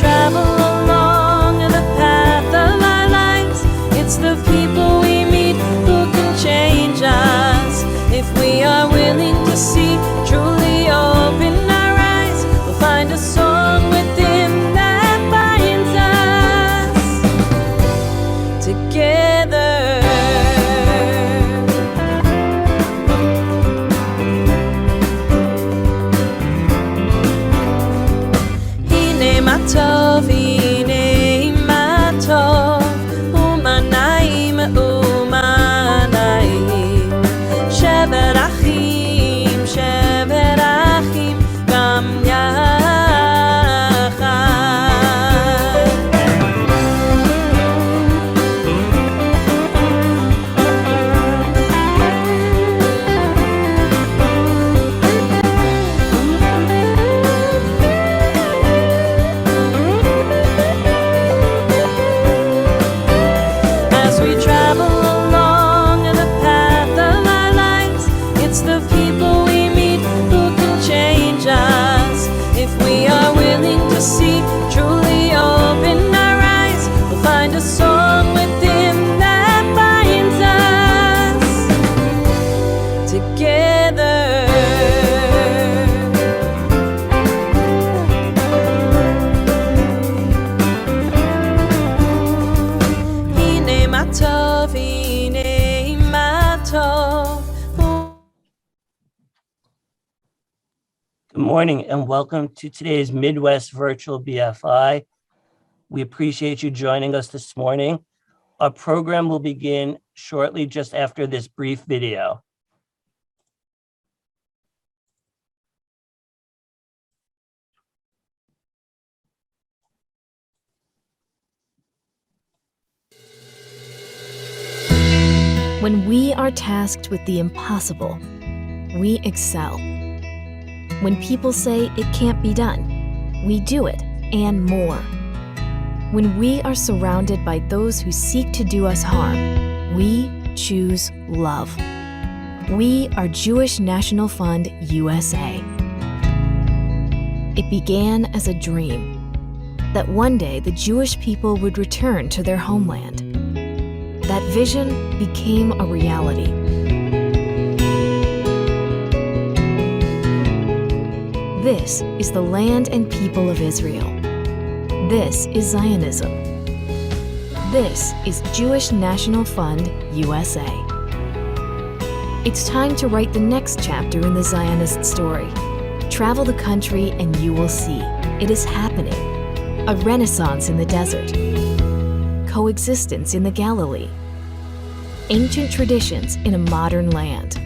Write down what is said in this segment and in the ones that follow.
travel along the path of our lives, it's the people we meet who can change us. If we are willing to see, truly open our eyes, we'll find a song within that binds us together. Hine matov, hine matov, umanaim, umanaim, shever achim, shever achim, gam yachad. As we travel along the path of our lives, it's the people we meet who can change us. If we are willing to see, truly open our eyes, we'll find a song within that binds us together. Hine matov, hine matov. Good morning and welcome to today's Midwest Virtual BFI. We appreciate you joining us this morning. Our program will begin shortly just after this brief video. When we are tasked with the impossible, we excel. When people say it can't be done, we do it and more. When we are surrounded by those who seek to do us harm, we choose love. We are Jewish National Fund USA. It began as a dream that one day the Jewish people would return to their homeland. That vision became a reality. This is the land and people of Israel. This is Zionism. This is Jewish National Fund USA. It's time to write the next chapter in the Zionist story. Travel the country and you will see. It is happening. A renaissance in the desert. Coexistence in the Galilee. Ancient traditions in a modern land.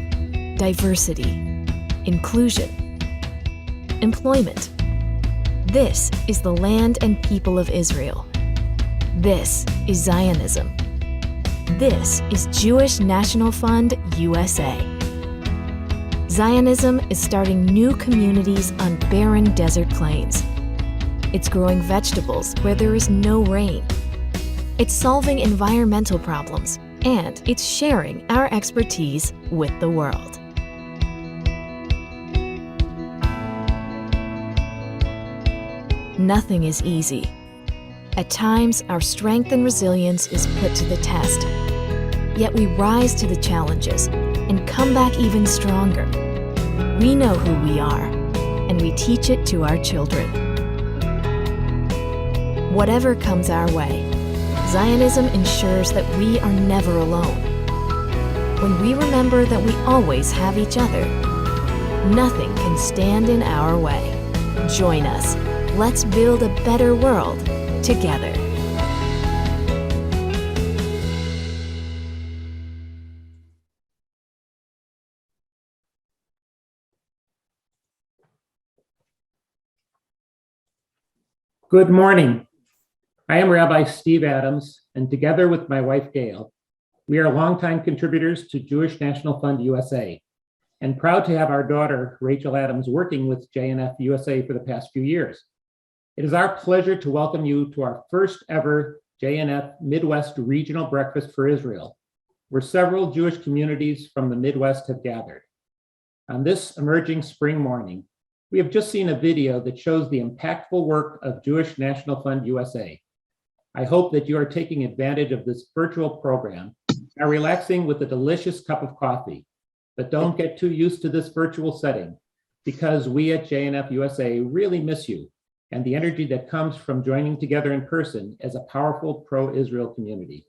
Diversity. Inclusion. Employment. This is the land and people of Israel. This is Zionism. This is Jewish National Fund USA. Zionism is starting new communities on barren desert plains. It's growing vegetables where there is no rain. It's solving environmental problems, and it's sharing our expertise with the world. Nothing is easy. At times, our strength and resilience is put to the test. Yet we rise to the challenges and come back even stronger. We know who we are, and we teach it to our children. Whatever comes our way, Zionism ensures that we are never alone. When we remember that we always have each other, nothing can stand in our way. Join us. Let's build a better world together. Good morning. I am Rabbi Steve Adams, and together with my wife Gail, we are longtime contributors to Jewish National Fund USA, and proud to have our daughter Rachel Adams working with JNF USA for the past few years. It is our pleasure to welcome you to our first ever JNF Midwest Regional Breakfast for Israel, where several Jewish communities from the Midwest have gathered. On this emerging spring morning, We have just seen a video that shows the impactful work of Jewish National Fund USA. I hope that you are taking advantage of this virtual program and are relaxing with a delicious cup of coffee. But don't get too used to this virtual setting, because we at JNF USA really miss you and the energy that comes from joining together in person as a powerful pro-Israel community.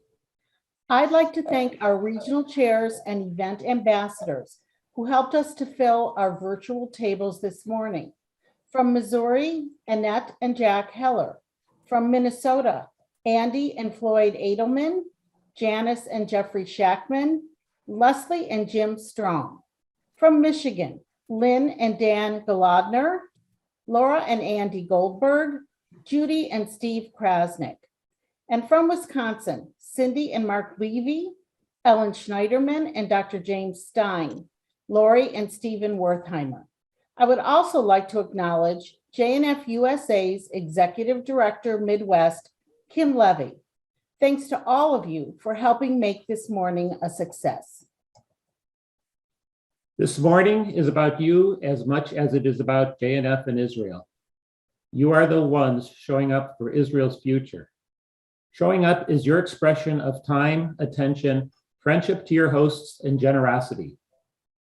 I'd like to thank our regional chairs and event ambassadors who helped us to fill our virtual tables this morning. From Missouri, Annette and Jack Heller. From Minnesota, Andy and Floyd Edelman, Janice and Jeffrey Shackman, Leslie and Jim Strong. From Michigan, Lynn and Dan Golodner, Laura and Andy Goldberg, Judy and Steve Krasnick. And from Wisconsin, Cindy and Mark Levy, Ellen Schneiderman and Dr. James Stein, Lori and Stephen Wertheimer. I would also like to acknowledge JNF USA's Executive Director Midwest, Kim Levy. Thanks to all of you for helping make this morning a success. This morning is about you as much as it is about JNF and Israel. You are the ones showing up for Israel's future. Showing up is your expression of time, attention, friendship to your hosts, and generosity.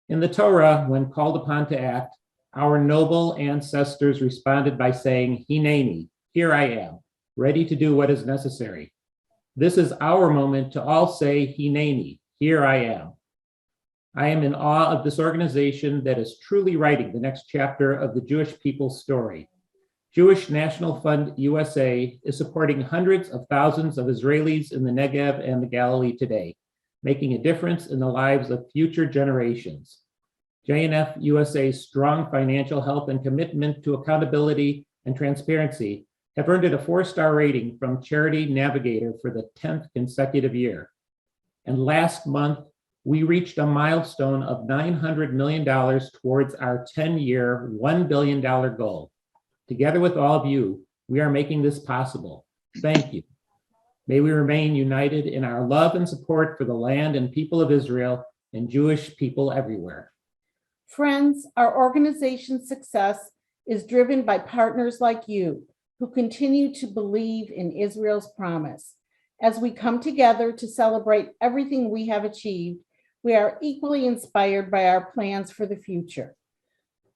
In the Torah, when called upon to act, our noble ancestors responded by saying, Hineni, here I am, ready to do what is necessary. This is our moment to all say, Hineni, here I am. I am in awe of this organization that is truly writing the next chapter of the Jewish people's story. Jewish National Fund USA is supporting hundreds of thousands of Israelis in the Negev and the Galilee today, making a difference in the lives of future generations. JNF USA's strong financial health and commitment to accountability and transparency have earned it a 4-star rating from Charity Navigator for the 10th consecutive year. And last month, we reached a milestone of $900 million towards our 10-year, $1 billion goal. Together with all of you, we are making this possible. Thank you. May we remain united in our love and support for the land and people of Israel and Jewish people everywhere. Friends, our organization's success is driven by partners like you who continue to believe in Israel's promise. As we come together to celebrate everything we have achieved, we are equally inspired by our plans for the future.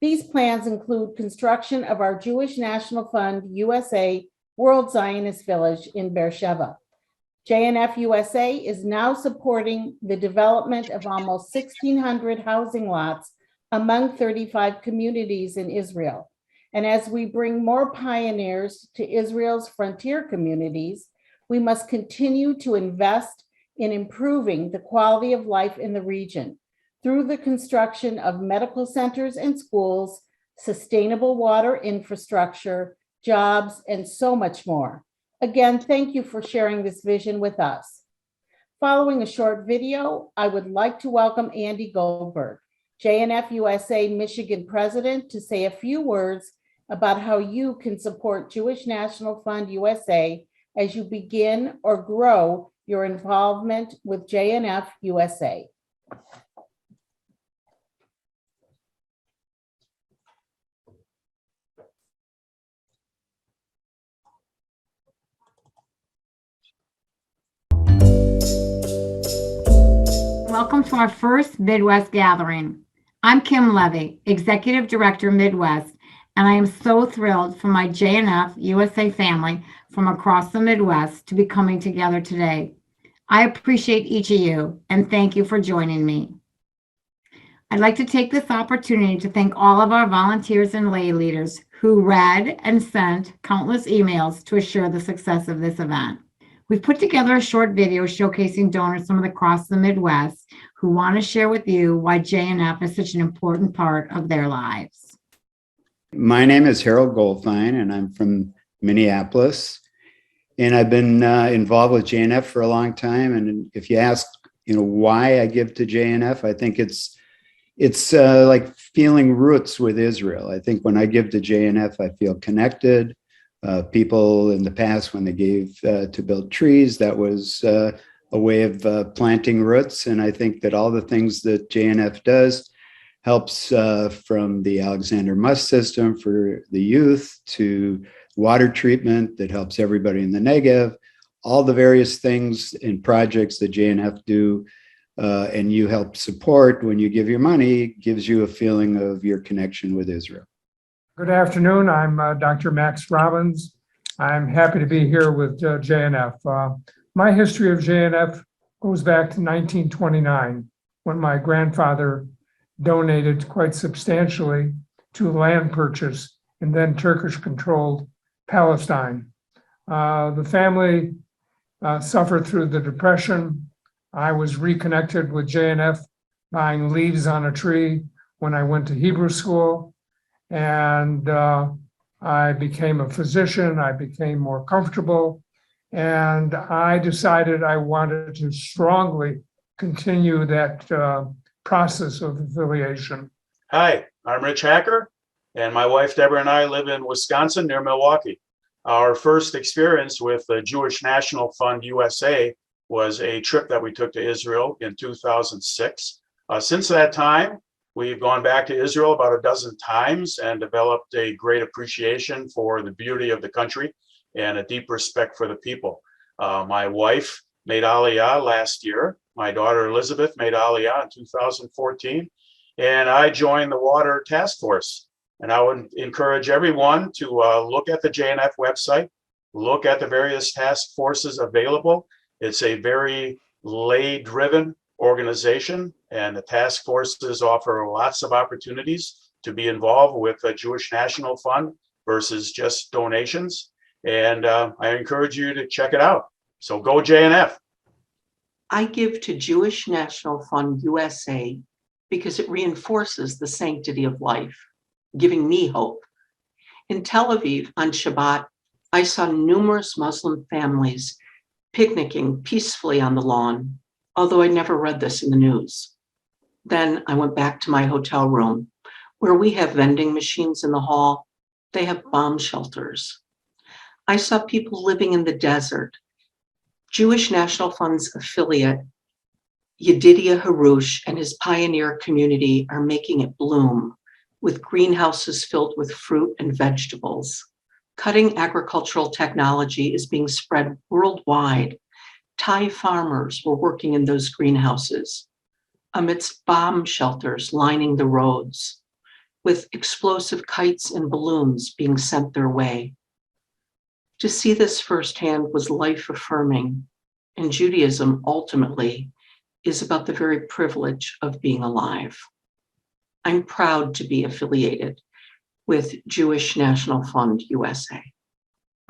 These plans include construction of our Jewish National Fund USA World Zionist Village in Beersheba. JNF USA is now supporting the development of almost 1,600 housing lots among 35 communities in Israel. And as we bring more pioneers to Israel's frontier communities, we must continue to invest in improving the quality of life in the region through the construction of medical centers and schools, sustainable water infrastructure, jobs, and so much more. Again, thank you for sharing this vision with us. Following a short video, I would like to welcome Andy Goldberg, JNF USA Michigan President, to say a few words about how you can support Jewish National Fund USA as you begin or grow your involvement with JNF USA. Welcome to our first Midwest gathering. I'm Kim Levy, Executive Director Midwest, and I am so thrilled for my JNF USA family from across the Midwest to be coming together today. I appreciate each of you and thank you for joining me. I'd like to take this opportunity to thank all of our volunteers and lay leaders who read and sent countless emails to assure the success of this event. We've put together a short video showcasing donors from across the Midwest who want to share with you why JNF is such an important part of their lives. My name is Harold Goldfein, and I'm from Minneapolis. And I've been involved with JNF for a long time. And if you ask, why I give to JNF, I think it's like feeling roots with Israel. I think when I give to JNF, I feel connected. People in the past, when they gave to build trees, that was a way of planting roots. And I think that all the things that JNF does helps from the Alexander Must system for the youth to water treatment that helps everybody in the Negev, all the various things and projects that JNF do and you help support when you give your money gives you a feeling of your connection with Israel. Good afternoon. I'm Dr. Max Robbins. I'm happy to be here with JNF. My history of JNF goes back to 1929 when my grandfather donated quite substantially to land purchase in then Turkish-controlled Palestine. The family suffered through the Depression. I was reconnected with JNF buying leaves on a tree when I went to Hebrew school, and I became a physician. I became more comfortable, and I decided I wanted to strongly continue that process of affiliation. Hi, I'm Rich Hacker, and my wife Deborah and I live in Wisconsin near Milwaukee. Our first experience with the Jewish National Fund USA was a trip that we took to Israel in 2006. Since that time, we've gone back to Israel about a dozen times and developed a great appreciation for the beauty of the country and a deep respect for the people. My wife made Aliyah last year. My daughter Elizabeth made Aliyah in 2014, and I joined the Water Task Force. And I would encourage everyone to look at the JNF website, look at the various task forces available. It's a very lay-driven organization, and the task forces offer lots of opportunities to be involved with the Jewish National Fund versus just donations. And I encourage you to check it out. So go JNF. I give to Jewish National Fund USA because it reinforces the sanctity of life, giving me hope. In Tel Aviv on Shabbat, I saw numerous Muslim families picnicking peacefully on the lawn, although I never read this in the news. Then I went back to my hotel room, where we have vending machines in the hall. They have bomb shelters. I saw people living in the desert. Jewish National Fund's affiliate, Yedidia Harush, and his pioneer community are making it bloom with greenhouses filled with fruit and vegetables. Cutting agricultural technology is being spread worldwide. Thai farmers were working in those greenhouses amidst bomb shelters lining the roads, with explosive kites and balloons being sent their way. To see this firsthand was life-affirming, and Judaism ultimately is about the very privilege of being alive. I'm proud to be affiliated with Jewish National Fund USA.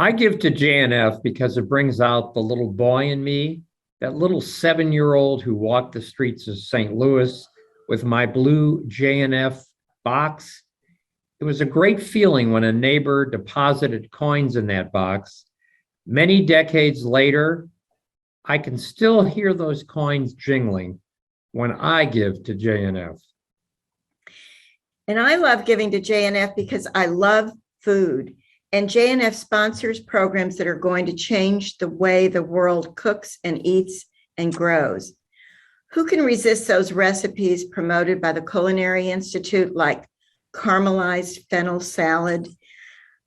I give to JNF because it brings out the little boy in me, that little 7-year-old who walked the streets of St. Louis with my blue JNF box. It was a great feeling when a neighbor deposited coins in that box. Many decades later, I can still hear those coins jingling when I give to JNF. And I love giving to JNF because I love food. And JNF sponsors programs that are going to change the way the world cooks and eats and grows. Who can resist those recipes promoted by the Culinary Institute, like caramelized fennel salad?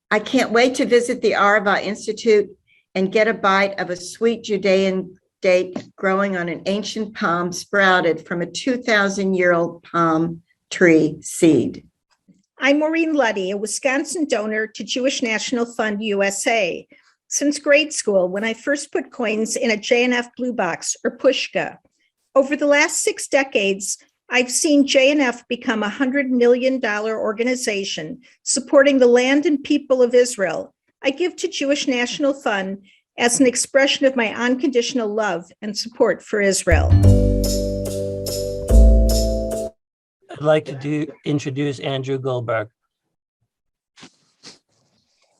I can't wait to visit the Arava Institute and get a bite of a sweet Judean date growing on an ancient palm sprouted from a 2,000-year-old palm tree seed. I'm Maureen Luddy, a Wisconsin donor to Jewish National Fund USA. Since grade school, when I first put coins in a JNF blue box or pushka. Over the last 6 decades, I've seen JNF become a $100 million organization supporting the land and people of Israel. I give to Jewish National Fund as an expression of my unconditional love and support for Israel. I'd like to introduce Andrew Goldberg.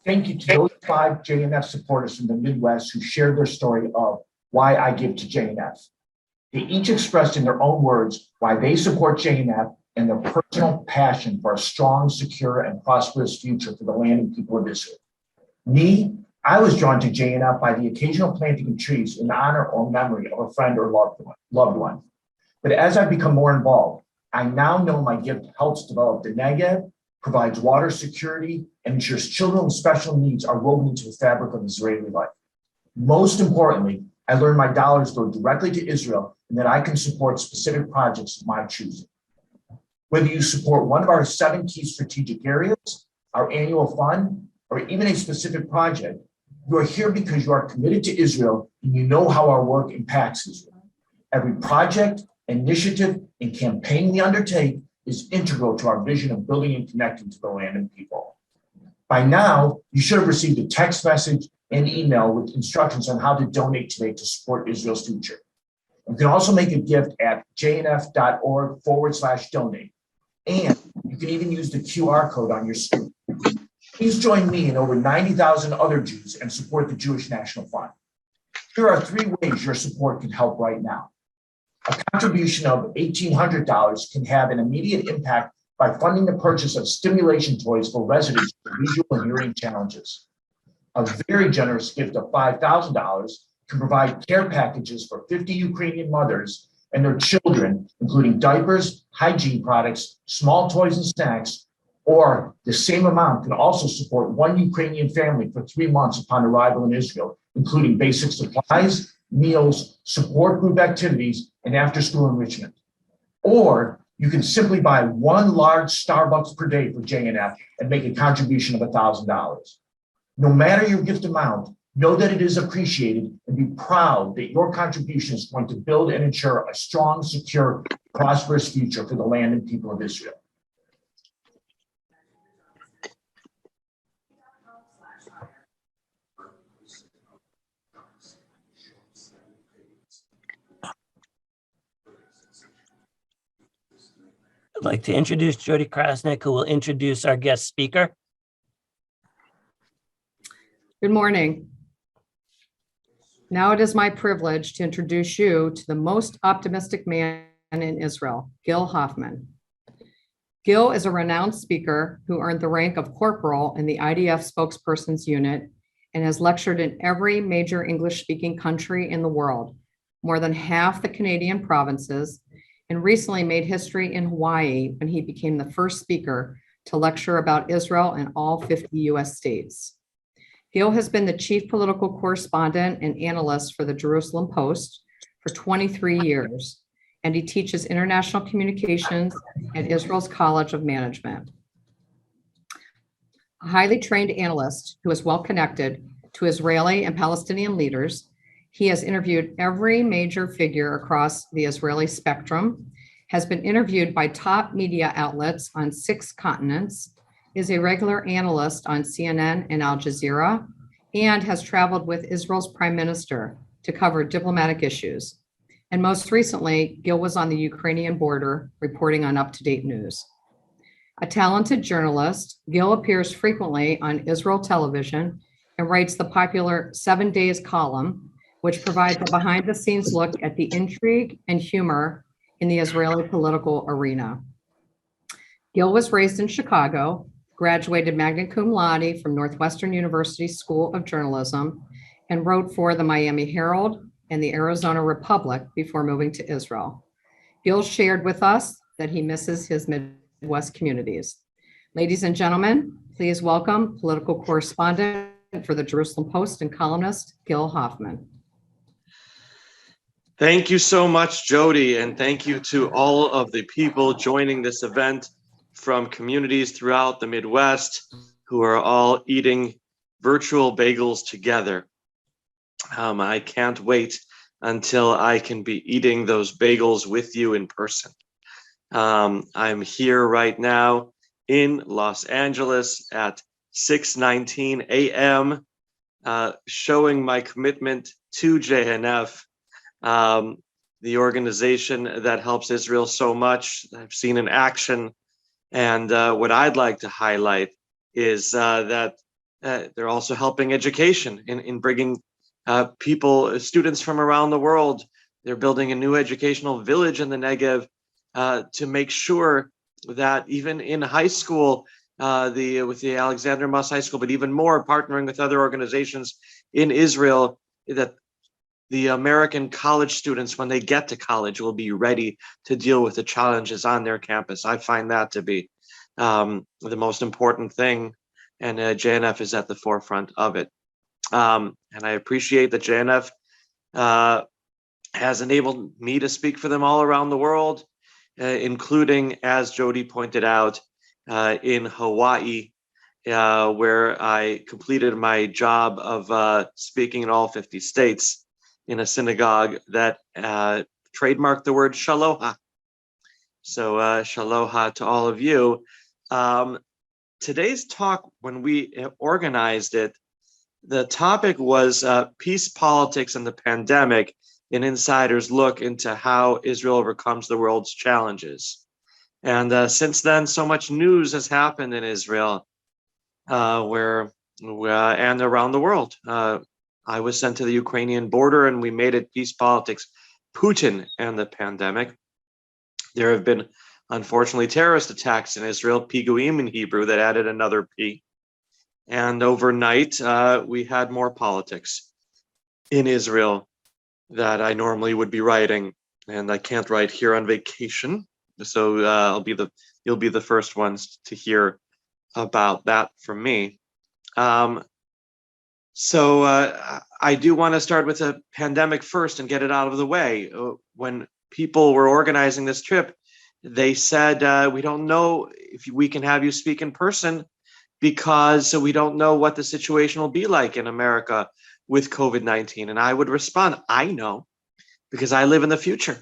Thank you to those 5 JNF supporters from the Midwest who shared their story of why I give to JNF. They each expressed in their own words why they support JNF and their personal passion for a strong, secure, and prosperous future for the land and people of Israel. Me, I was drawn to JNF by the occasional planting of trees in honor or memory of a friend or loved one. But as I've become more involved, I now know my gift helps develop the Negev, provides water security, and ensures children with special needs are woven into the fabric of Israeli life. Most importantly, I learned my dollars go directly to Israel and that I can support specific projects of my choosing. Whether you support one of our 7 key strategic areas, our annual fund, or even a specific project, you are here because you are committed to Israel and you know how our work impacts Israel. Every project, initiative, and campaign we undertake is integral to our vision of building and connecting to the land and people. By now, you should have received a text message and email with instructions on how to donate today to support Israel's future. You can also make a gift at jnf.org/donate. And you can even use the QR code on your screen. Please join me and over 90,000 other Jews and support the Jewish National Fund. Here are 3 ways your support can help right now. A contribution of $1,800 can have an immediate impact by funding the purchase of stimulation toys for residents with visual and hearing challenges. A very generous gift of $5,000 can provide care packages for 50 Ukrainian mothers and their children, including diapers, hygiene products, small toys and snacks, or the same amount can also support 1 Ukrainian family for 3 months upon arrival in Israel, including basic supplies, meals, support group activities, and after-school enrichment. Or you can simply buy 1 large Starbucks per day for JNF and make a contribution of $1,000. No matter your gift amount, know that it is appreciated and be proud that your contribution is going to build and ensure a strong, secure, prosperous future for the land and people of Israel. I'd like to introduce Jody Krasnick, who will introduce our guest speaker. Good morning. Now it is my privilege to introduce you to the most optimistic man in Israel, Gil Hoffman. Gil is a renowned speaker who earned the rank of corporal in the IDF spokesperson's unit and has lectured in every major English-speaking country in the world, more than half the Canadian provinces, and recently made history in Hawaii when he became the first speaker to lecture about Israel in all 50 US states. Gil has been the chief political correspondent and analyst for the Jerusalem Post for 23 years, and he teaches international communications at Israel's College of Management. A highly trained analyst who is well connected to Israeli and Palestinian leaders, he has interviewed every major figure across the Israeli spectrum, has been interviewed by top media outlets on 6 continents, is a regular analyst on CNN and Al Jazeera, and has traveled with Israel's prime minister to cover diplomatic issues. And most recently, Gil was on the Ukrainian border reporting on up-to-date news. A talented journalist, Gil appears frequently on Israel television and writes the popular 7 Days column, which provides a behind-the-scenes look at the intrigue and humor in the Israeli political arena. Gil was raised in Chicago, graduated magna cum laude from Northwestern University School of Journalism, and wrote for the Miami Herald and the Arizona Republic before moving to Israel. Gil shared with us that he misses his Midwest communities. Ladies and gentlemen, please welcome political correspondent for the Jerusalem Post and columnist, Gil Hoffman. Thank you so much, Jody, and thank you to all of the people joining this event from communities throughout the Midwest who are all eating virtual bagels together. I can't wait until I can be eating those bagels with you in person. I'm here right now in Los Angeles at 6:19 a.m., showing my commitment to JNF, the organization that helps Israel so much. I've seen in action. And what I'd like to highlight is that they're also helping education in bringing students from around the world. They're building a new educational village in the Negev to make sure that even in high school, with the Alexander Muss High School, but even more partnering with other organizations in Israel, that the American college students, when they get to college, will be ready to deal with the challenges on their campus. I find that to be the most important thing, and JNF is at the forefront of it. And I appreciate that JNF has enabled me to speak for them all around the world, including, as Jody pointed out, in Hawaii, where I completed my job of speaking in all 50 states in a synagogue that trademarked the word shaloha. So shaloha to all of you. Today's talk, when we organized it, the topic was peace, politics, and the pandemic, an insider's look into how Israel overcomes the world's challenges. And since then, so much news has happened in Israel and around the world. I was sent to the Ukrainian border and we made it peace, politics, Putin, and the pandemic. There have been, unfortunately, terrorist attacks in Israel, piguim in Hebrew, that added another P. And overnight, we had more politics in Israel that I normally would be writing, and I can't write here on vacation. So you'll be the first ones to hear about that from me. So I do want to start with the pandemic first and get it out of the way. When people were organizing this trip, they said, we don't know if we can have you speak in person because we don't know what the situation will be like in America with COVID-19. And I would respond, I know, because I live in the future.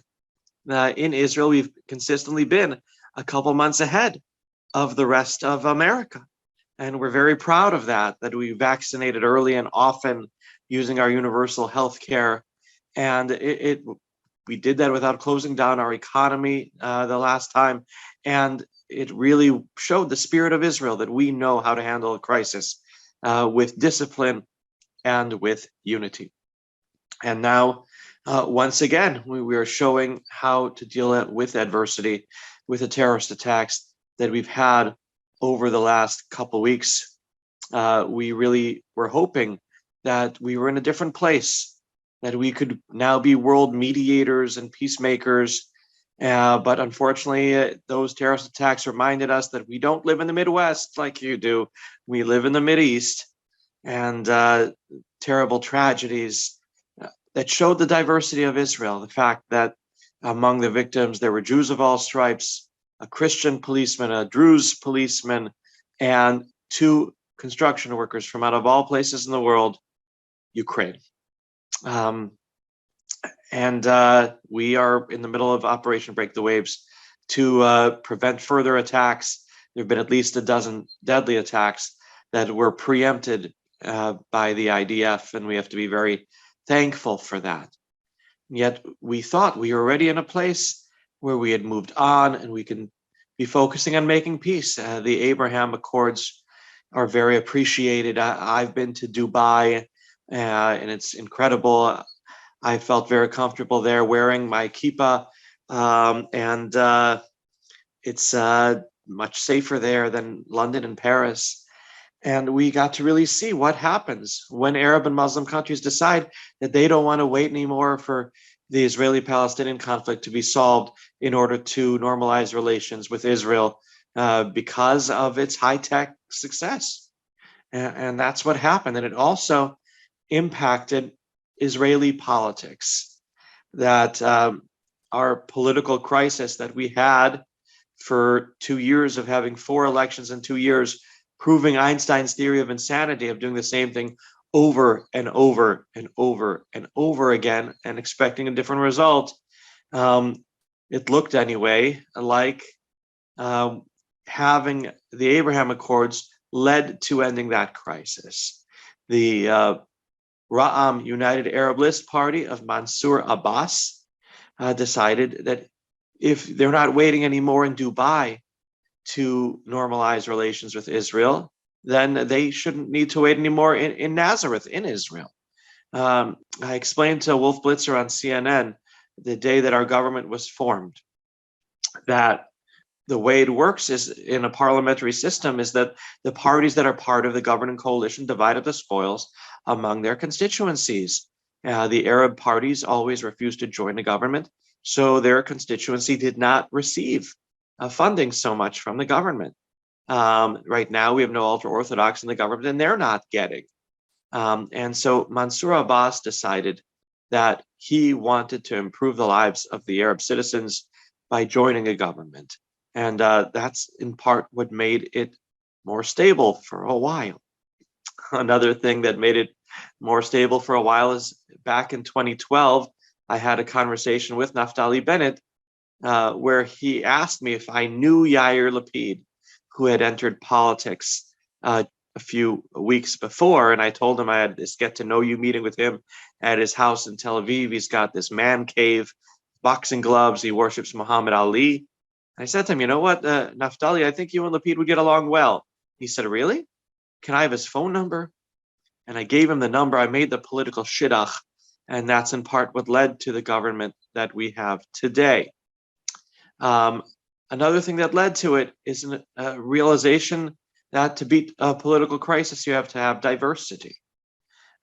In Israel, we've consistently been a couple months ahead of the rest of America. And we're very proud of that we vaccinated early and often using our universal health care. And we did that without closing down our economy the last time. And it really showed the spirit of Israel that we know how to handle a crisis with discipline and with unity. And now, once again, we are showing how to deal with adversity, with the terrorist attacks that we've had over the last couple weeks. We really were hoping that we were in a different place, that we could now be world mediators and peacemakers. But unfortunately, those terrorist attacks reminded us that we don't live in the Midwest like you do. We live in the Mideast, and terrible tragedies that showed the diversity of Israel. The fact that among the victims, there were Jews of all stripes, a Christian policeman, a Druze policeman, and 2 construction workers from out of all places in the world, Ukraine. And we are in the middle of Operation Break the Waves to prevent further attacks. There have been at least a dozen deadly attacks that were preempted by the IDF, and we have to be very thankful for that. Yet we thought we were already in a place where we had moved on and we can be focusing on making peace. The Abraham Accords are very appreciated. I've been to Dubai and it's incredible. I felt very comfortable there wearing my kippah, and it's much safer there than London and Paris. And we got to really see what happens when Arab and Muslim countries decide that they don't want to wait anymore for the Israeli-Palestinian conflict to be solved in order to normalize relations with Israel because of its high-tech success. And that's what happened. And it also impacted Israeli politics, that our political crisis that we had for 2 years of having 4 elections in 2 years, proving Einstein's theory of insanity of doing the same thing over and over and over and over again and expecting a different result. It looked anyway like having the Abraham Accords led to ending that crisis. The Ra'am United Arab List Party of Mansour Abbas decided that if they're not waiting anymore in Dubai to normalize relations with Israel, then they shouldn't need to wait anymore in Nazareth, in Israel. I explained to Wolf Blitzer on CNN the day that our government was formed that the way it works is in a parliamentary system is that the parties that are part of the governing coalition divide up the spoils among their constituencies. The Arab parties always refused to join the government, so their constituency did not receive funding so much from the government. Right now, we have no ultra-Orthodox in the government, and they're not getting. And so Mansour Abbas decided that he wanted to improve the lives of the Arab citizens by joining a government. And that's in part what made it more stable for a while. Another thing that made it more stable for a while is back in 2012, I had a conversation with Naftali Bennett where he asked me if I knew Yair Lapid, who had entered politics a few weeks before. And I told him I had this get to know you meeting with him at his house in Tel Aviv. He's got this man cave, boxing gloves. He worships Muhammad Ali. I said to him, you know what, Naftali, I think you and Lapid would get along well. He said, really? Can I have his phone number? And I gave him the number. I made the political shidduch. And that's in part what led to the government that we have today. Another thing that led to it is a realization that to beat a political crisis, you have to have diversity.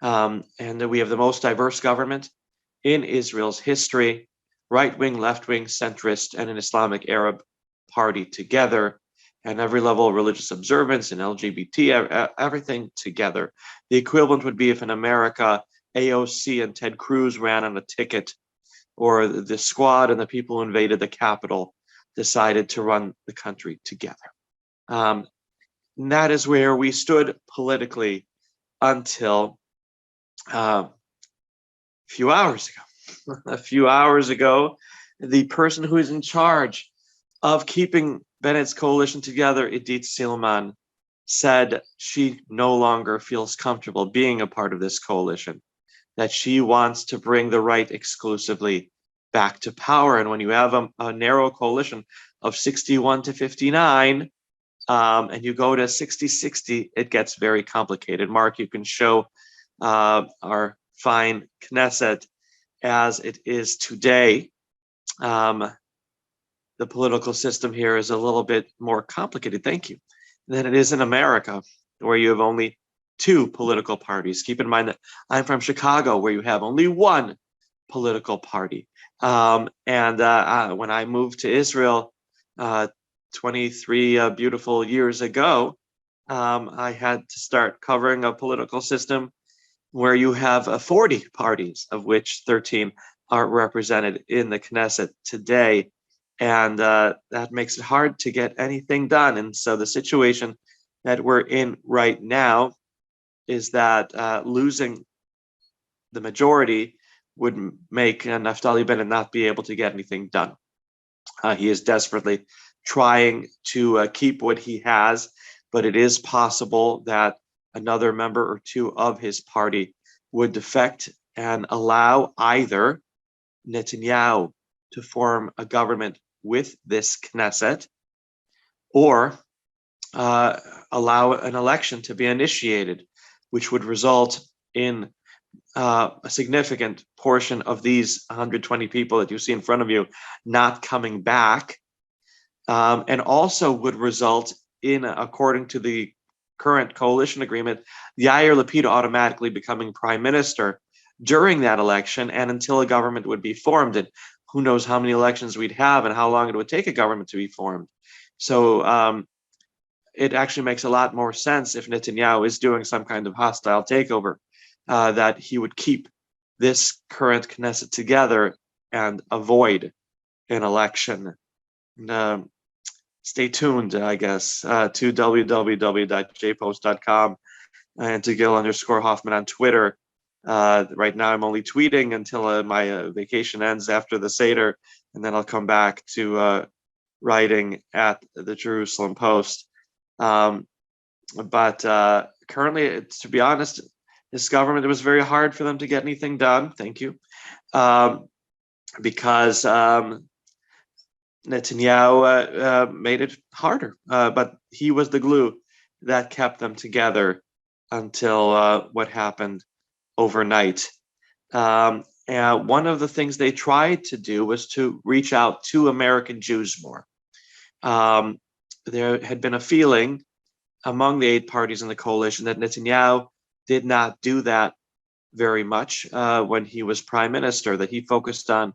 And that we have the most diverse government in Israel's history, right-wing, left-wing, centrist, and an Islamic Arab party together, and every level of religious observance and LGBT, everything together. The equivalent would be if in America, AOC and Ted Cruz ran on a ticket, or the Squad and the people who invaded the Capitol decided to run the country together. And that is where we stood politically until a few hours ago. A few hours ago, the person who is in charge of keeping Bennett's coalition together, Idit Silman, said she no longer feels comfortable being a part of this coalition, that she wants to bring the right exclusively back to power. And when you have a narrow coalition of 61 to 59, and you go to 60-60, it gets very complicated. Mark, you can show our fine Knesset as it is today. The political system here is a little bit more complicated, thank you, than it is in America, where you have only two political parties. Keep in mind that I'm from Chicago, where you have only one political party. When I moved to Israel 23 beautiful years ago, I had to start covering a political system where you have 40 parties, of which 13 are represented in the Knesset today. And that makes it hard to get anything done. And so the situation that we're in right now is that losing the majority would make Naftali Bennett not be able to get anything done. He is desperately trying to keep what he has, but it is possible that another member or two of his party would defect and allow either Netanyahu to form a government with this Knesset, or allow an election to be initiated, which would result in a significant portion of these 120 people that you see in front of you not coming back, and also would result in, according to the current coalition agreement, Yair Lapid automatically becoming prime minister during that election and until a government would be formed. And who knows how many elections we'd have and how long it would take a government to be formed. So it actually makes a lot more sense if Netanyahu is doing some kind of hostile takeover, that he would keep this current Knesset together and avoid an election. And, stay tuned, I guess, to www.jpost.com and to Gil_Hoffman on Twitter. Right now, I'm only tweeting until my vacation ends after the Seder, and then I'll come back to writing at the Jerusalem Post. But currently, to be honest, this government, it was very hard for them to get anything done. Thank you. Because Netanyahu made it harder, but he was the glue that kept them together until what happened overnight. And one of the things they tried to do was to reach out to American Jews more. There had been a feeling among the 8 parties in the coalition that Netanyahu did not do that very much when he was prime minister, that he focused on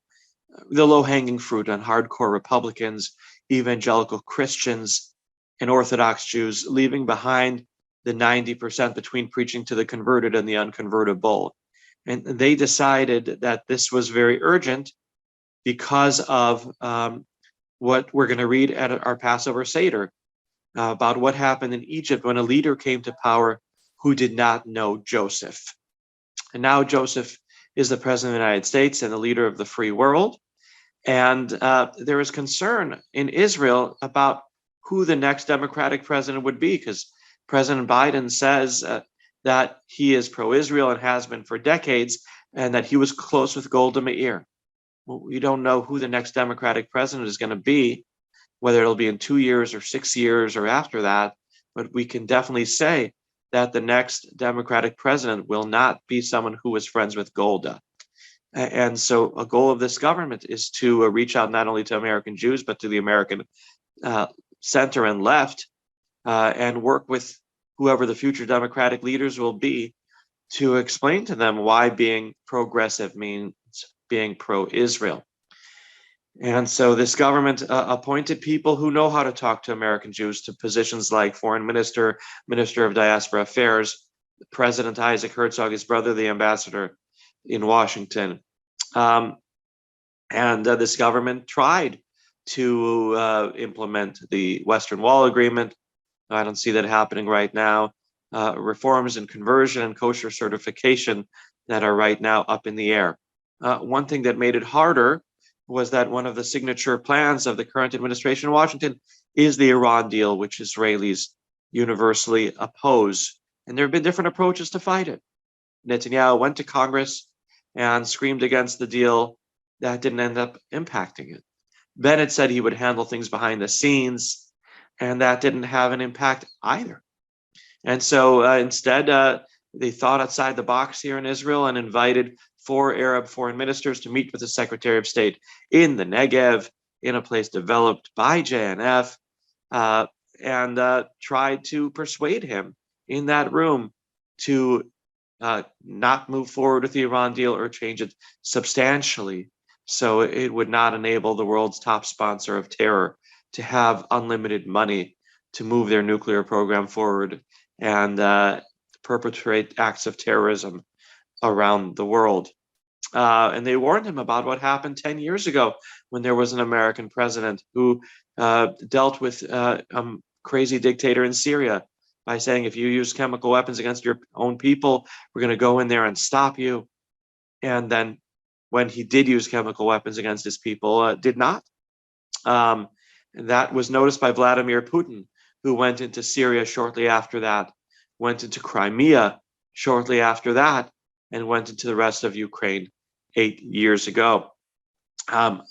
the low-hanging fruit, on hardcore Republicans, evangelical Christians, and Orthodox Jews, leaving behind the 90% between preaching to the converted and the unconvertible. And they decided that this was very urgent because of what we're going to read at our Passover Seder about what happened in Egypt when a leader came to power who did not know Joseph. And now Joseph is the president of the United States and the leader of the free world. And there is concern in Israel about who the next Democratic president would be, because President Biden says that he is pro-Israel and has been for decades, and that he was close with Golda Meir. Well, we don't know who the next Democratic president is going to be, whether it'll be in 2 years or 6 years or after that, but we can definitely say that the next Democratic president will not be someone who was friends with Golda. And so a goal of this government is to reach out not only to American Jews, but to the American center and left, and work with whoever the future Democratic leaders will be to explain to them why being progressive means being pro-Israel. And so this government appointed people who know how to talk to American Jews to positions like foreign minister, minister of diaspora affairs, President Isaac Herzog, his brother, the ambassador in Washington. This government tried to implement the Western Wall Agreement. I don't see that happening right now. Reforms in conversion and kosher certification that are right now up in the air. One thing that made it harder was that one of the signature plans of the current administration in Washington is the Iran deal, which Israelis universally oppose. And there have been different approaches to fight it. Netanyahu went to Congress and screamed against the deal. That didn't end up impacting it. Bennett said he would handle things behind the scenes, and that didn't have an impact either. And so instead, they thought outside the box here in Israel and invited 4 Arab foreign ministers to meet with the Secretary of State in the Negev, in a place developed by JNF, and tried to persuade him in that room to not move forward with the Iran deal or change it substantially so it would not enable the world's top sponsor of terror to have unlimited money to move their nuclear program forward and perpetrate acts of terrorism around the world. And they warned him about what happened 10 years ago when there was an American president who dealt with a crazy dictator in Syria by saying, if you use chemical weapons against your own people, we're going to go in there and stop you. And then when he did use chemical weapons against his people, did not. And that was noticed by Vladimir Putin, who went into Syria shortly after that, went into Crimea shortly after that, and went into the rest of Ukraine 8 years ago. The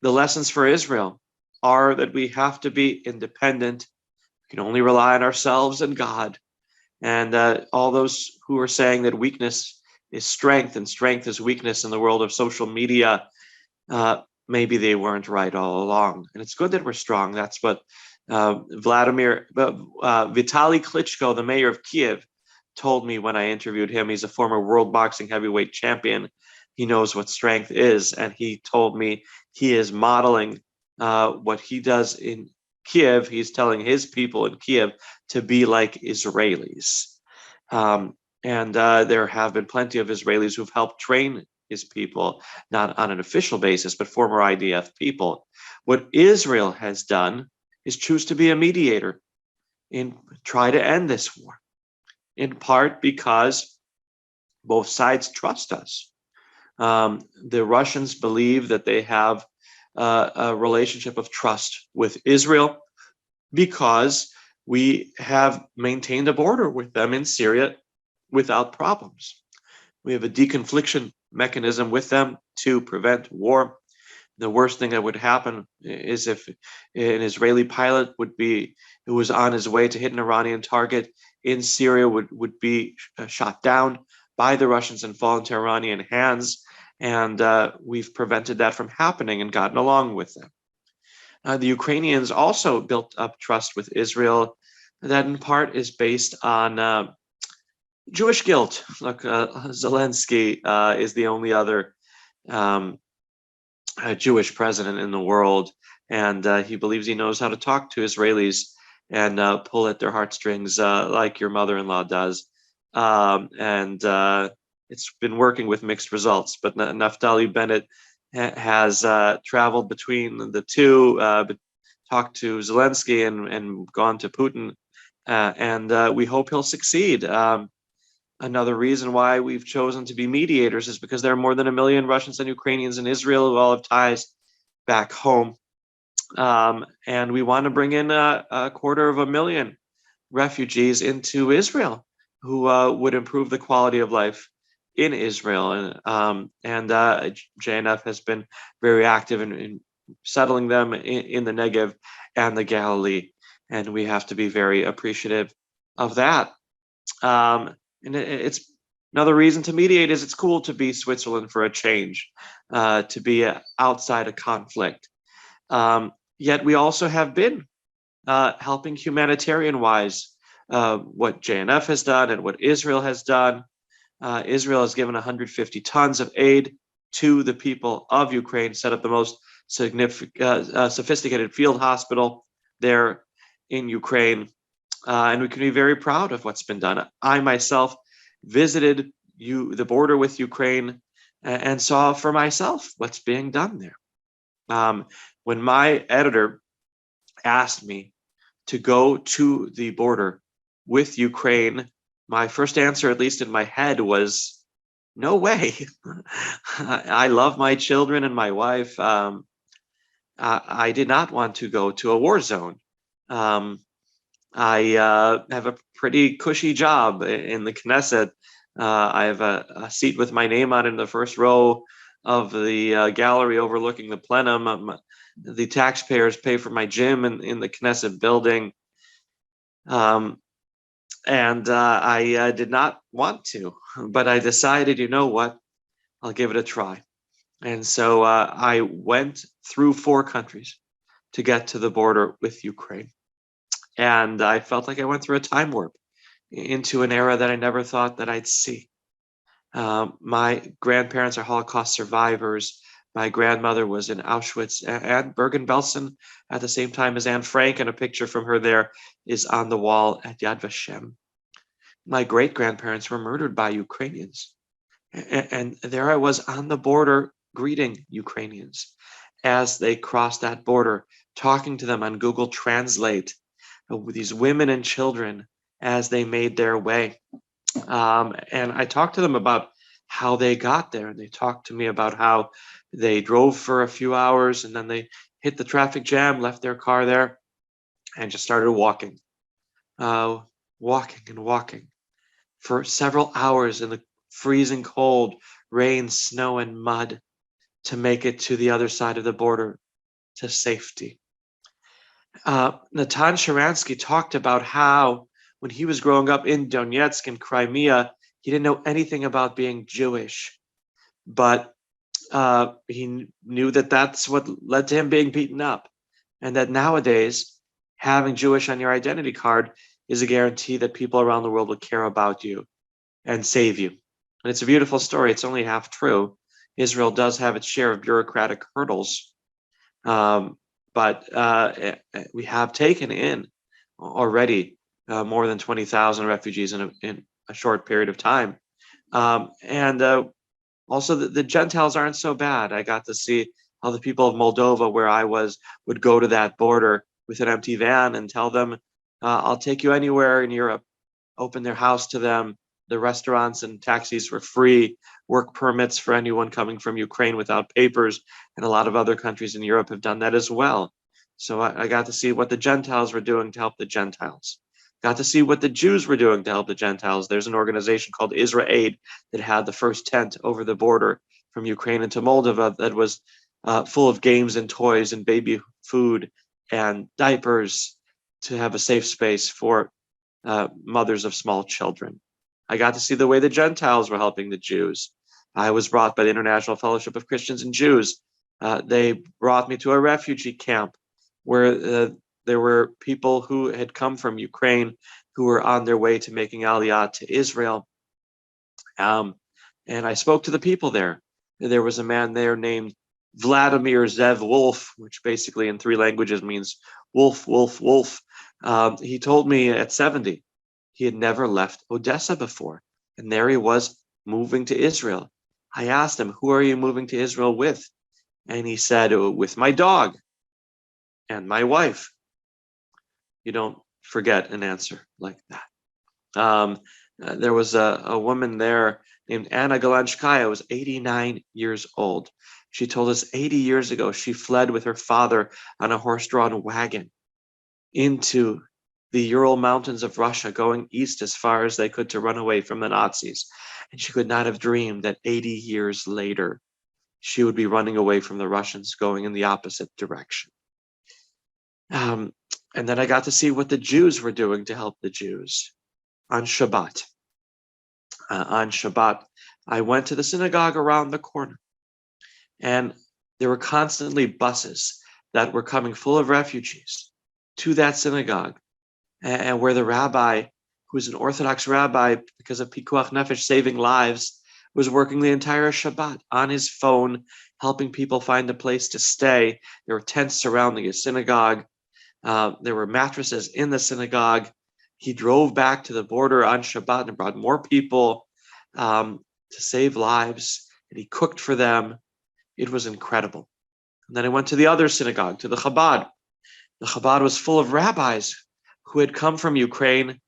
lessons for Israel are that we have to be independent. We can only rely on ourselves and God. And all those who are saying that weakness is strength and strength is weakness in the world of social media, maybe they weren't right all along. And it's good that we're strong. That's what Vitaly Klitschko, the mayor of Kiev, told me when I interviewed him. He's a former world boxing heavyweight champion. He knows what strength is. And he told me he is modeling what he does in Kiev. He's telling his people in Kiev to be like Israelis. And there have been plenty of Israelis who've helped train his people, not on an official basis, but former IDF people. What Israel has done is choose to be a mediator and try to end this war, in part because both sides trust us. The Russians believe that they have a relationship of trust with Israel because we have maintained a border with them in Syria without problems. We have a deconfliction mechanism with them to prevent war. The worst thing that would happen is if an Israeli pilot who was on his way to hit an Iranian target in Syria would be shot down by the Russians and fall into Iranian hands. And we've prevented that from happening and gotten along with them. The Ukrainians also built up trust with Israel that in part is based on Jewish guilt. Look, Zelensky is the only other Jewish president in the world, and he believes he knows how to talk to Israelis and pull at their heartstrings like your mother-in-law does. And it's been working with mixed results. But Naftali Bennett has traveled between the two, talked to Zelensky and gone to Putin, and we hope he'll succeed. Another reason why we've chosen to be mediators is because there are more than 1 million Russians and Ukrainians in Israel who all have ties back home. And we want to bring in a 250,000 refugees into Israel who would improve the quality of life in Israel. And JNF has been very active in settling them in the Negev and the Galilee. And we have to be very appreciative of that. And it's another reason to mediate is it's cool to be Switzerland for a change, to be outside a conflict. Yet we also have been helping humanitarian-wise, what JNF has done and what Israel has done. Israel has given 150 tons of aid to the people of Ukraine, set up the most sophisticated field hospital there in Ukraine. And we can be very proud of what's been done. I myself visited the border with Ukraine and saw for myself what's being done there. When my editor asked me to go to the border with Ukraine, my first answer, at least in my head, was no way. I love my children and my wife. I did not want to go to a war zone. I have a pretty cushy job in the Knesset. I have a seat with my name on it in the first row of the gallery overlooking the plenum. The taxpayers pay for my gym in the Knesset building. And I did not want to, but I decided, you know what, I'll give it a try. And so I went through 4 countries to get to the border with Ukraine. And I felt like I went through a time warp into an era that I never thought that I'd see. My grandparents are Holocaust survivors. My grandmother was in Auschwitz and Bergen-Belsen at the same time as Anne Frank, and a picture from her there is on the wall at Yad Vashem. My great-grandparents were murdered by Ukrainians. And there I was on the border greeting Ukrainians as they crossed that border, talking to them on Google Translate, with these women and children as they made their way. And I talked to them about how they got there. And they talked to me about how they drove for a few hours and then they hit the traffic jam, left their car there, and just started walking for several hours in the freezing cold, rain, snow, and mud to make it to the other side of the border to safety. Natan Sharansky talked about how when he was growing up in Donetsk and Crimea, he didn't know anything about being Jewish, but he knew that that's what led to him being beaten up, and that nowadays having Jewish on your identity card is a guarantee that people around the world will care about you and save you. And it's a beautiful story. It's only half true. Israel does have its share of bureaucratic hurdles, but we have taken in already more than 20,000 refugees in a short period of time. And also the Gentiles aren't so bad. I got to see how the people of Moldova, where I was, would go to that border with an empty van and tell them, I'll take you anywhere in Europe, open their house to them. The restaurants and taxis were free, work permits for anyone coming from Ukraine without papers, and a lot of other countries in Europe have done that as well. So I got to see what the Gentiles were doing to help the Gentiles. Got to see what the Jews were doing to help the Gentiles. There's an organization called Israel Aid that had the first tent over the border from Ukraine into Moldova that was full of games and toys and baby food and diapers to have a safe space for mothers of small children. I got to see the way the Gentiles were helping the Jews. I was brought by the International Fellowship of Christians and Jews. They brought me to a refugee camp where there were people who had come from Ukraine who were on their way to making Aliyah to Israel. And I spoke to the people there. There was a man there named Vladimir Zev Wolf, which basically in 3 languages means wolf, wolf, wolf. He told me at 70, he had never left Odessa before. And there he was moving to Israel. I asked him, who are you moving to Israel with? And he said, with my dog and my wife. You don't forget an answer like that. There was a woman there named Anna Galanskaya, who was 89 years old. She told us 80 years ago, she fled with her father on a horse-drawn wagon into the Ural Mountains of Russia, going east as far as they could to run away from the Nazis. And she could not have dreamed that 80 years later, she would be running away from the Russians, going in the opposite direction. And then I got to see what the Jews were doing to help the Jews on Shabbat. On Shabbat, I went to the synagogue around the corner, and there were constantly buses that were coming full of refugees to that synagogue, and where the rabbi, who's an Orthodox rabbi because of Pikuach Nefesh, saving lives, was working the entire Shabbat on his phone, helping people find a place to stay. There were tents surrounding his synagogue. There were mattresses in the synagogue. He drove back to the border on Shabbat and brought more people to save lives, and he cooked for them. It was incredible. And then I went to the other synagogue, to the Chabad. The Chabad was full of rabbis who had come from Ukraine,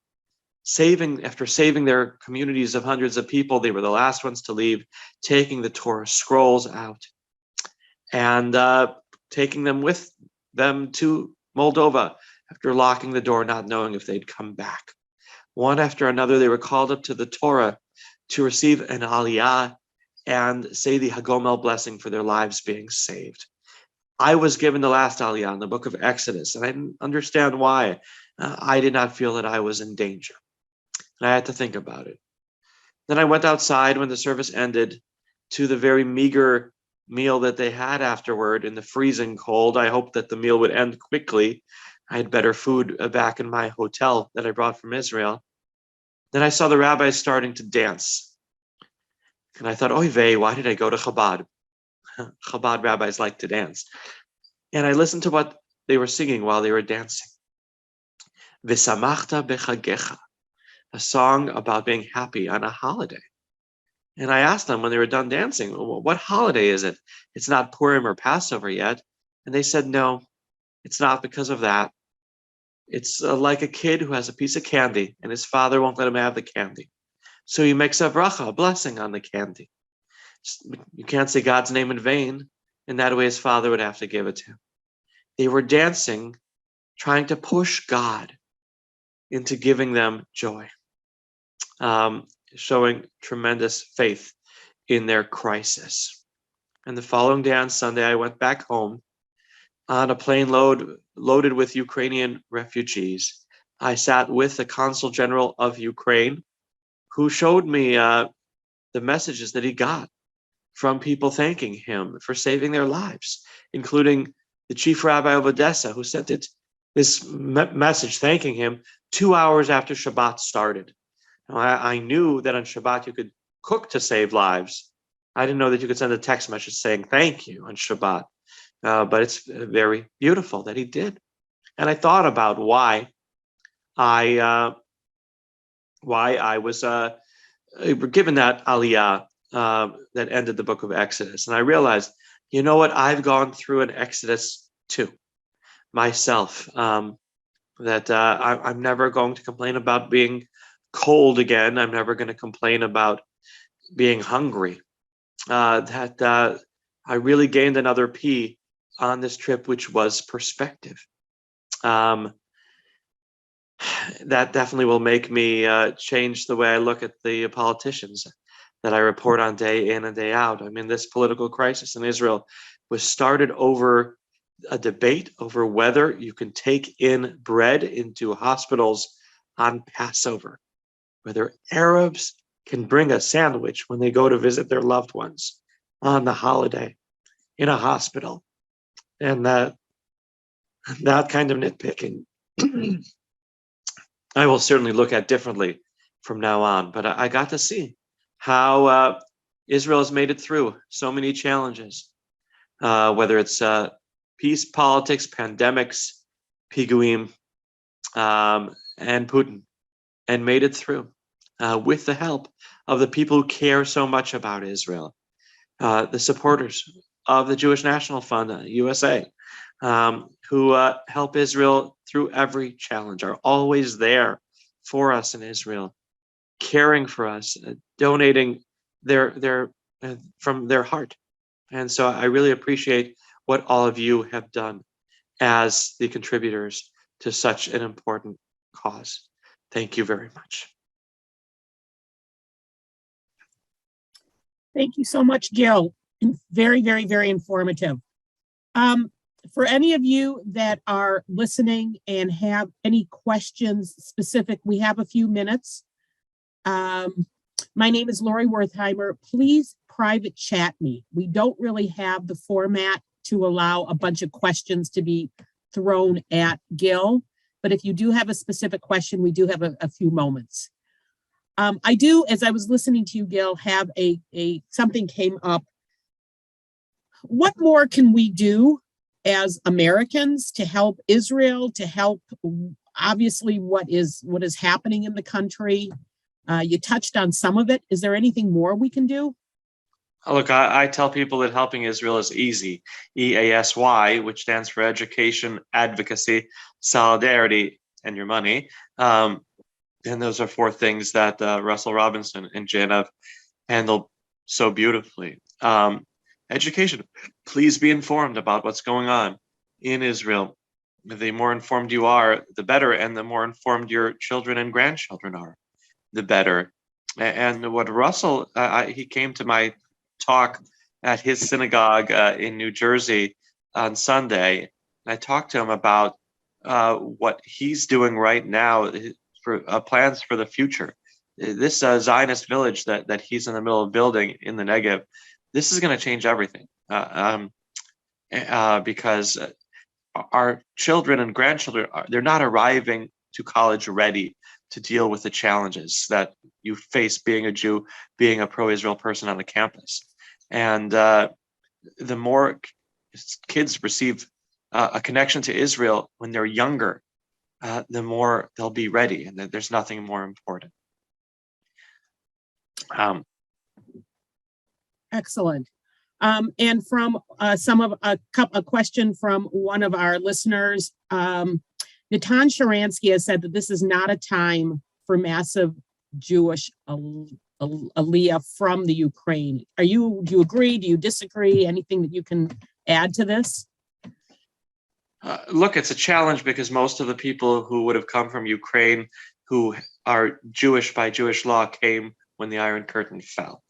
after saving their communities of hundreds of people. They were the last ones to leave, taking the Torah scrolls out and taking them with them to Moldova after locking the door, not knowing if they'd come back. One after another, they were called up to the Torah to receive an aliyah and say the Hagomel blessing for their lives being saved. I was given the last aliyah in the book of Exodus, and I didn't understand why. I did not feel that I was in danger, and I had to think about it. Then I went outside when the service ended to the very meager meal that they had afterward in the freezing cold. I hoped that the meal would end quickly. I had better food back in my hotel that I brought from Israel. Then I saw the rabbis starting to dance. And I thought, oy vey, why did I go to Chabad? Chabad rabbis like to dance. And I listened to what they were singing while they were dancing. V'samachta bechagecha, a song about being happy on a holiday. And I asked them when they were done dancing, what holiday is it? It's not Purim or Passover yet. And they said, no, it's not because of that. It's like a kid who has a piece of candy and his father won't let him have the candy. So he makes a bracha, a blessing on the candy. You can't say God's name in vain. And that way his father would have to give it to him. They were dancing, trying to push God into giving them joy, showing tremendous faith in their crisis. And the following day on Sunday, I went back home on a plane loaded with Ukrainian refugees. I sat with the Consul General of Ukraine, who showed me the messages that he got from people thanking him for saving their lives, including the chief rabbi of Odessa, who sent this message thanking him 2 hours after Shabbat started. Now, I knew that on Shabbat you could cook to save lives. I didn't know that you could send a text message saying thank you on Shabbat. But it's very beautiful that he did. And I thought about why I was given that aliyah that ended the book of Exodus. And I realized, you know what? I've gone through an Exodus too, myself, that I'm never going to complain about being cold again. I'm never going to complain about being hungry. I really gained another P on this trip, which was perspective. That definitely will make me change the way I look at the politicians that I report on day in and day out. I mean, this political crisis in Israel was started over a debate over whether you can take in bread into hospitals on Passover, whether Arabs can bring a sandwich when they go to visit their loved ones on the holiday in a hospital. And that kind of nitpicking, I will certainly look at differently from now on. But I got to see how Israel has made it through so many challenges, whether it's peace, politics, pandemics, Piguim, and Putin, and made it through with the help of the people who care so much about Israel, the supporters of the Jewish National Fund, USA, who help Israel through every challenge, are always there for us in Israel, caring for us, donating their from their heart. And so I really appreciate what all of you have done as the contributors to such an important cause. Thank you very much. Thank you so much, Gil. Very, very, very informative. For any of you that are listening and have any questions specific, we have a few minutes. My name is Lori Wertheimer. Please private chat me. We don't really have the format to allow a bunch of questions to be thrown at Gil, but if you do have a specific question, we do have a few moments. I do, as I was listening to you, Gil, have something came up. What more can we do as Americans to help Israel, to help obviously what is happening in the country? You touched on some of it. Is there anything more we can do? Look, I tell people that helping Israel is easy. EASY, which stands for Education, Advocacy, Solidarity, and your money. And those are four things that Russell Robinson and JNF handled so beautifully. Education, please be informed about what's going on in Israel. The more informed you are, the better, and the more informed your children and grandchildren are, the better. And what Russell, he came to my talk at his synagogue in New Jersey on Sunday. I talked to him about what he's doing right now for plans for the future. This Zionist village that he's in the middle of building in the Negev, this is going to change everything because our children and grandchildren, they're not arriving to college ready to deal with the challenges that you face being a Jew, being a pro-Israel person on the campus. And the more kids receive a connection to Israel when they're younger, the more they'll be ready, and there's nothing more important. Excellent. And from a question from one of our listeners, Natan Sharansky has said that this is not a time for massive Jewish aliyah from the Ukraine. Do you agree? Do you disagree? Anything that you can add to this? Look, it's a challenge because most of the people who would have come from Ukraine who are Jewish by Jewish law came when the Iron Curtain fell.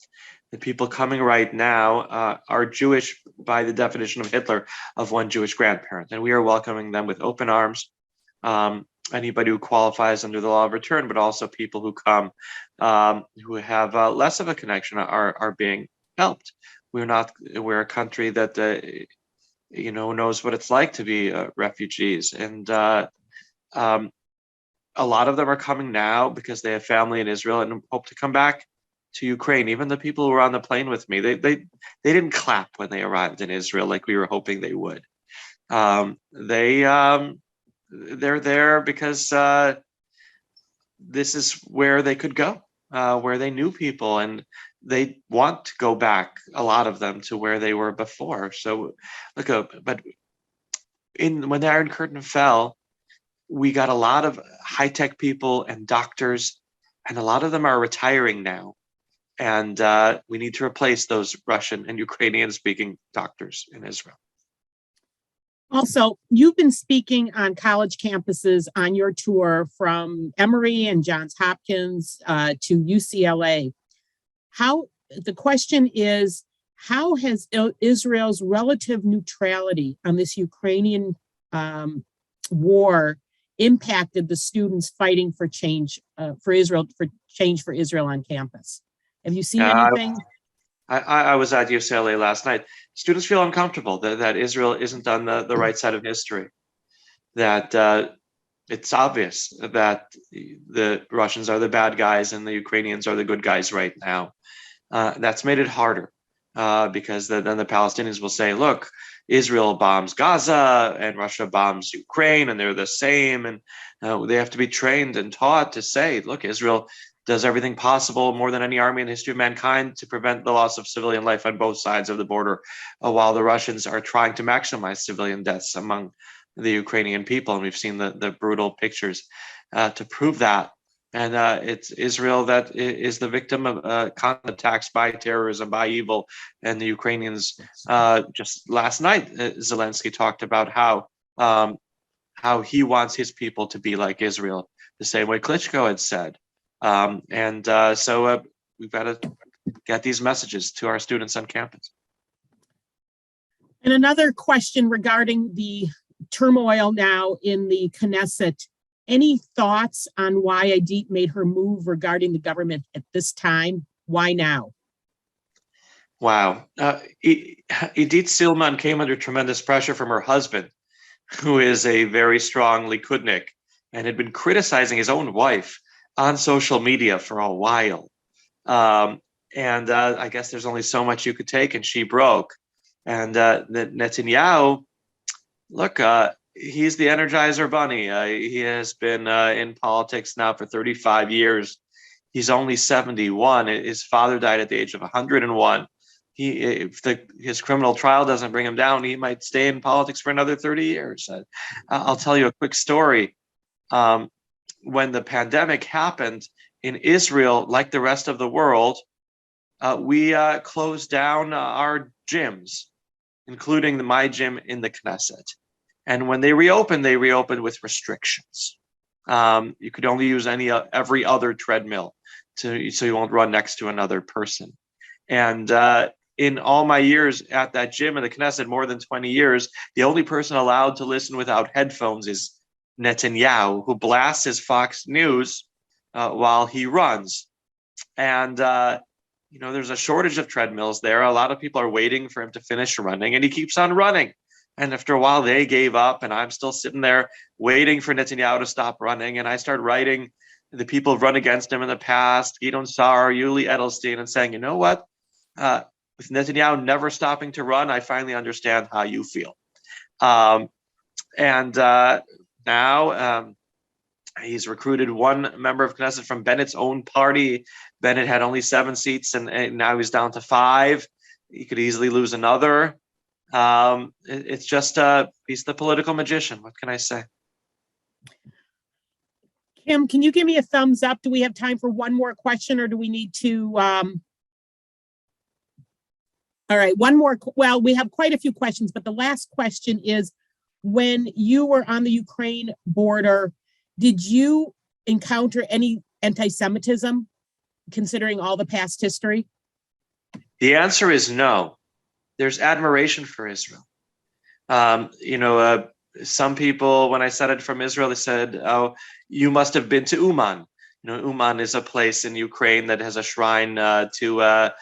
The people coming right now are Jewish by the definition of Hitler of one Jewish grandparent, and we are welcoming them with open arms. Anybody who qualifies under the law of return, but also people who come who have less of a connection are being helped. We're a country that knows what it's like to be refugees, and a lot of them are coming now because they have family in Israel and hope to come back to Ukraine. Even the people who were on the plane with me, they didn't clap when they arrived in Israel like we were hoping they would. They're there because this is where they could go, where they knew people, and they want to go back, a lot of them, to where they were before. So look, but when the Iron Curtain fell, we got a lot of high-tech people and doctors, and a lot of them are retiring now. And we need to replace those Russian and Ukrainian-speaking doctors in Israel. Also, you've been speaking on college campuses on your tour from Emory and Johns Hopkins to UCLA. The question is, how has Israel's relative neutrality on this Ukrainian war impacted the students fighting for change for Israel on campus? Have you seen anything? I was at UCLA last night. Students feel uncomfortable that Israel isn't on the right side of history, that It's obvious that the Russians are the bad guys and the Ukrainians are the good guys right now. That's made it harder because then the Palestinians will say, look, Israel bombs Gaza and Russia bombs Ukraine, and they're the same. And they have to be trained and taught to say, look, Israel does everything possible, more than any army in the history of mankind, to prevent the loss of civilian life on both sides of the border, while the Russians are trying to maximize civilian deaths among the Ukrainian people. And we've seen the brutal pictures to prove that. And it's Israel that is the victim of constant attacks by terrorism, by evil. And the Ukrainians, just last night, Zelensky talked about how he wants his people to be like Israel, the same way Klitschko had said. So we've got to get these messages to our students on campus. And another question regarding the turmoil now in the Knesset. Any thoughts on why Idit made her move regarding the government at this time? Why now? Wow. Idit Silman came under tremendous pressure from her husband, who is a very strong Likudnik and had been criticizing his own wife on social media for a while. I guess there's only so much you could take, and she broke. And Netanyahu, look, he's the Energizer Bunny. He has been in politics now for 35 years. He's only 71. His father died at the age of 101. If his criminal trial doesn't bring him down, he might stay in politics for another 30 years. I'll tell you a quick story. When the pandemic happened in Israel, like the rest of the world, we closed down our gyms, including my gym in the Knesset. And when they reopened with restrictions. You could only use every other treadmill so you won't run next to another person. And in all my years at that gym in the Knesset, more than 20 years, the only person allowed to listen without headphones is Netanyahu, who blasts his Fox News while he runs. And there's a shortage of treadmills there. A lot of people are waiting for him to finish running, and he keeps on running. And after a while, they gave up, and I'm still sitting there waiting for Netanyahu to stop running. And I start writing the people who've run against him in the past, Gideon Sa'ar, Yuli Edelstein, and saying, you know what? With Netanyahu never stopping to run, I finally understand how you feel. Now he's recruited one member of Knesset from Bennett's own party. Bennett had only 7 seats, and now he's down to 5. He could easily lose another. It's just he's the political magician. What can I say? Kim, can you give me a thumbs up? Do we have time for one more question, or do we need to? All right, one more. Well, we have quite a few questions, but the last question is, when you were on the Ukraine border, did you encounter any anti-Semitism, considering all the past history? The answer is no. There's admiration for Israel. Some people, when I said it from Israel, they said, oh, you must have been to Uman. Uman is a place in Ukraine that has a shrine to a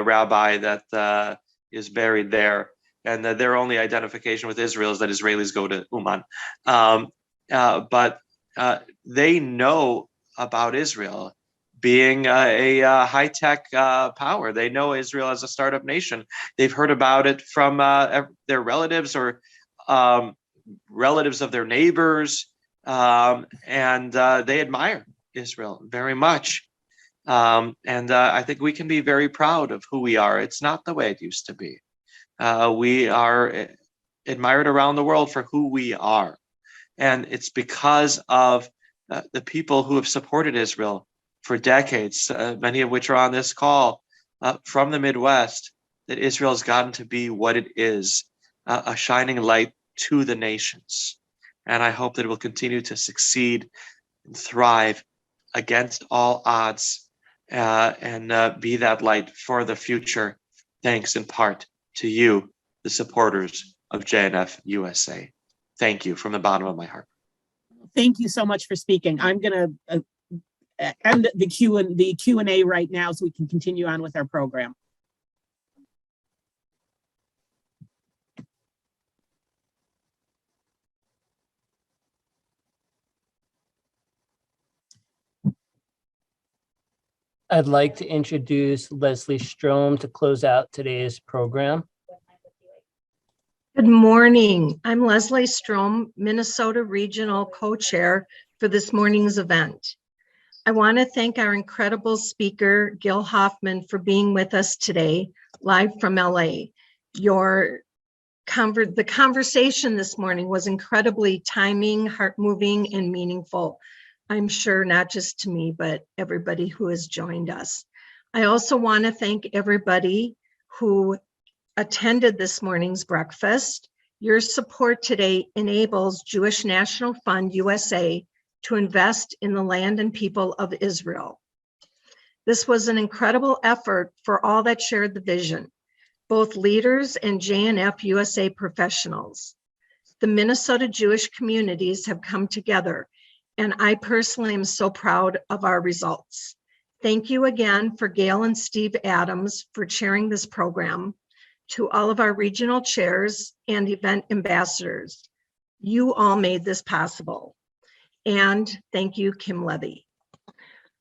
rabbi that is buried there. And their only identification with Israel is that Israelis go to Uman. But they know about Israel being a high-tech power. They know Israel as a startup nation. They've heard about it from their relatives or relatives of their neighbors, and they admire Israel very much. I think we can be very proud of who we are. It's not the way it used to be. We are admired around the world for who we are. And it's because of the people who have supported Israel for decades, many of which are on this call from the Midwest, that Israel has gotten to be what it is, a shining light to the nations. And I hope that it will continue to succeed and thrive against all odds and be that light for the future, thanks in part to you, the supporters of JNF USA. Thank you from the bottom of my heart. Thank you so much for speaking. I'm going to end the Q&A right now so we can continue on with our program. I'd like to introduce Leslie Strom to close out today's program. Good morning. I'm Leslie Strom, Minnesota Regional Co-Chair for this morning's event. I want to thank our incredible speaker, Gil Hoffman, for being with us today, live from LA. The conversation this morning was incredibly timing, heart-moving, and meaningful. I'm sure not just to me, but everybody who has joined us. I also want to thank everybody who attended this morning's breakfast. Your support today enables Jewish National Fund USA to invest in the land and people of Israel. This was an incredible effort for all that shared the vision, both leaders and JNF USA professionals. The Minnesota Jewish communities have come together, and I personally am so proud of our results. Thank you again for Gail and Steve Adams for chairing this program, to all of our regional chairs and event ambassadors. You all made this possible. And thank you, Kim Levy.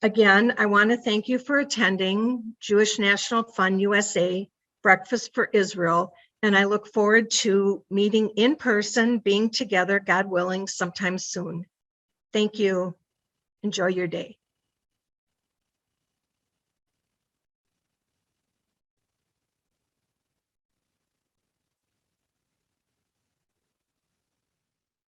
Again, I want to thank you for attending Jewish National Fund USA Breakfast for Israel, and I look forward to meeting in person, being together, God willing, sometime soon. Thank you. Enjoy your day.